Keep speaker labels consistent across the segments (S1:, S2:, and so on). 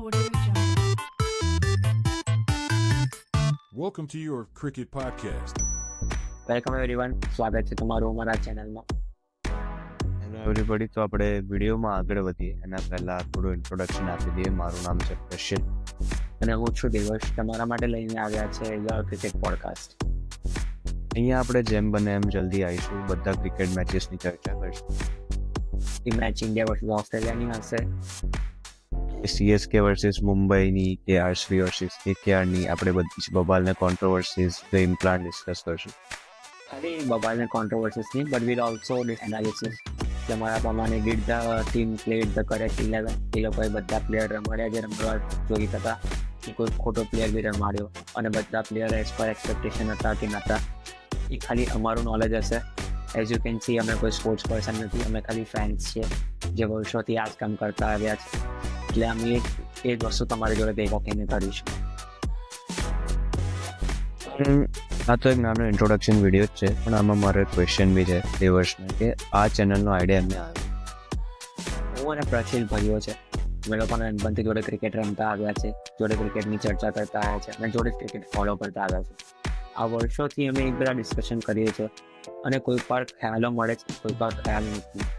S1: Audio Jungle.
S2: Welcome to your cricket podcast.
S3: Welcome everyone, સ્વાગત છે તમારું અમારા ચેનલમાં.
S4: Hello everybody. તો આપણે વિડીયોમાં આગળ વધીએ એના પહેલાં થોડું ઇન્ટ્રોડક્શન આપી દઈએ. મારું નામ છે કશ્યપ
S3: અને હું છું દિવસ. તમારા માટે લઈને આવ્યા છે યોર ક્રિકેટ પોડકાસ્ટ.
S4: અહીંયા આપણે જેમ બને એમ જલ્દી આવીશું, બધા ક્રિકેટ મેચીસની ચર્ચા કરીશું.
S3: એ મેચ ઇન્ડિયા વર્સિસ ઓસ્ટ્રેલિયાની હશે.
S4: CSK વર્સિસ મુંબઈની, KRC વર્સિસ KKRની, આપણે બધી જ બબાલને કોન્ટ્રોવર્સીઝ ગેમ પ્લાન ડિસ્કસ કરીશું.
S3: ખાલી બબાલને કોન્ટ્રોવર્સીસની બટ વિલ ઓલ્સો એનાલિસિસ. તમારા પ્રમાણે did the team played the correct 11. એ લોકોએ બધા પ્લેયર રમાડ્યા જે રમવા જોઈ હતા, કોઈ ખોટો પ્લેયર બી રમાડ્યો અને બધા પ્લેયર એઝ પર એક્સપેક્ટેશન હતા કે નહોતા. એ ખાલી અમારું નોલેજ હશે. એઝ યુ કેન સી, અમે કોઈ સ્પોર્ટ્સ પર્સન નથી, અમે ખાલી ફેન્સ છીએ જે વર્ષોથી આ જ કામ કરતા આવ્યા છે. એટલે અમે એ જ વસ્તુ તમારી જોડે ભેગા થઈને કરીશું.
S4: આ તો એક નાનો ઇન્ટ્રોડક્શન વિડીયો જ છે, પણ આમાં મારો એક ક્વેશ્ચન બી છે દેવર્ષને, કે આ ચેનલનો આઈડિયા એમને આવ્યો.
S3: હું અને પ્રચિલ ભાઈઓ છે, અમે લોકો નાનપણથી જોડે ક્રિકેટ રમતા આવ્યા છે, જોડે ક્રિકેટની ચર્ચા કરતા આવ્યા છે અને જોડે ક્રિકેટ ફોલો કરતા આવ્યા છે. આ વર્ષોથી અમે એક બધા ડિસ્કશન કરીએ છીએ અને કોઈ પર ખ્યાલો મળે છે, કોઈ પર ખ્યાલ નથી.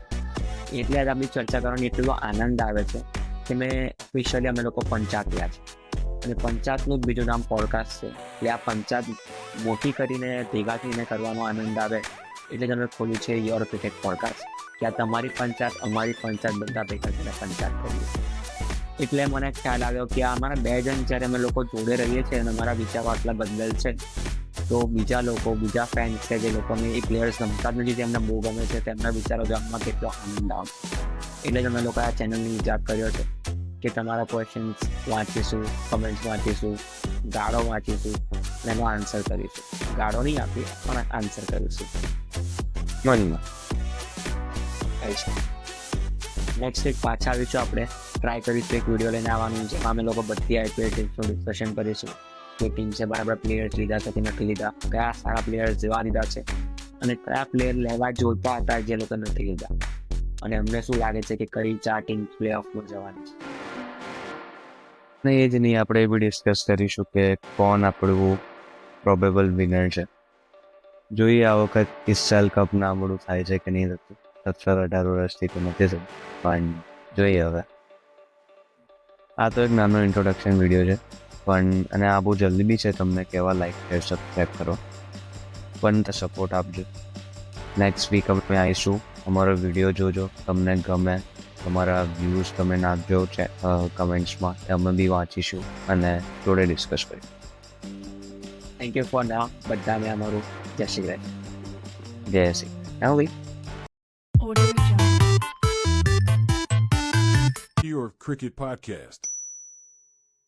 S3: એટલે આજ આપણી ચર્ચા કરવાની એટલો આનંદ આવે છે કે મેં ઓફિશિયલી અમે લોકો પંચાયત લ્યા છે અને પંચાયતનું જ બીજું નામ પોડકાસ્ટ છે. એટલે આ પંચાયત મોટી કરીને ભેગા થઈને કરવાનો આનંદ આવે એટલે જ અમે ખોલ્યું છે યોર ક્રિકેટ પોડકાસ્ટ, કે આ તમારી પંચાયત, અમારી પંચાયત, બધા ભેગા થઈને પંચાયત કરીએ. એટલે મને ખ્યાલ આવ્યો કે આ અમારા 2 જણ જ્યારે અમે લોકો જોડે રહીએ છીએ અને અમારા વિચારો આટલા બદલેલ છે, તો બીજા લોકો, બીજા ફેન્સ છે જે લોકોને એ પ્લેયર્સ ગમતા જ નથી, તેમને બહુ ગમે છે, તેમના વિચારો જાણવા કેટલો આનંદ આવશે. એટલે જ અમે લોકો આ ચેનલની વિચાર કર્યો છે કે તમારા ક્વેશ્ચન્સ વાંચીશું, કમેન્ટ્સ વાંચીશું, ગાળો વાંચીશું અને એનો આન્સર કરીશું. ગાળો નહીં આપીએ પણ આન્સર કરીશું.
S4: મનમાં
S3: નેક્સ્ટ વીક પાછા આવીશું. આપણે ટ્રાય કરીશું એક વિડીયો લઈને આવવાનું, જેમાં અમે લોકો બધી IPL ટીમ્સનું ડિસ્કશન કરીશું. જે ટીમ્સે બરાબર પ્લેયર્સ લીધા છે કે નથી લીધા, કયા સારા પ્લેયર્સ જવા દીધા છે અને કયા પ્લેયર લેવા જોઈતા હતા જે લોકો નથી લીધા, અને અમને શું લાગે છે કે કઈ 4 ટીમ પ્લે ઓફમાં જવાની છે.
S4: ને એ જ નહીં, આપણે એ બી ડિસ્કસ કરીશું કે કોણ આપણું પ્રોબેબલ વિનર છે. જોઈએ આ વખત ISL કપ નામડું થાય છે કે નહીં થતું. 17-18 વર્ષથી તો નથી થતું, પણ જોઈએ હવે. આ તો એક નાનો ઇન્ટ્રોડક્શન વિડીયો છે, પણ અને આ બહુ જલ્દી બી છે. તમને કહેવા લાઈક, શેર, સબસ્ક્રાઈબ કરો, પણ સપોર્ટ આપજો. નેક્સ્ટ વીક અમે આવીશું. અમારો વિડીયો જોજો, તમને ગમે, તમારા વ્યૂઝ તમે નાખજો કમેન્ટ્સમાં, અમે બી વાંચીશું અને જોડે ડિસ્કસ કરીશું.
S3: થેન્ક યુ ફોર નાઉ. બધાને અમારું જય શ્રી કૃષ્ણ.
S4: જય Shri Krishna.
S1: Audio Jungle.
S2: Your cricket podcast.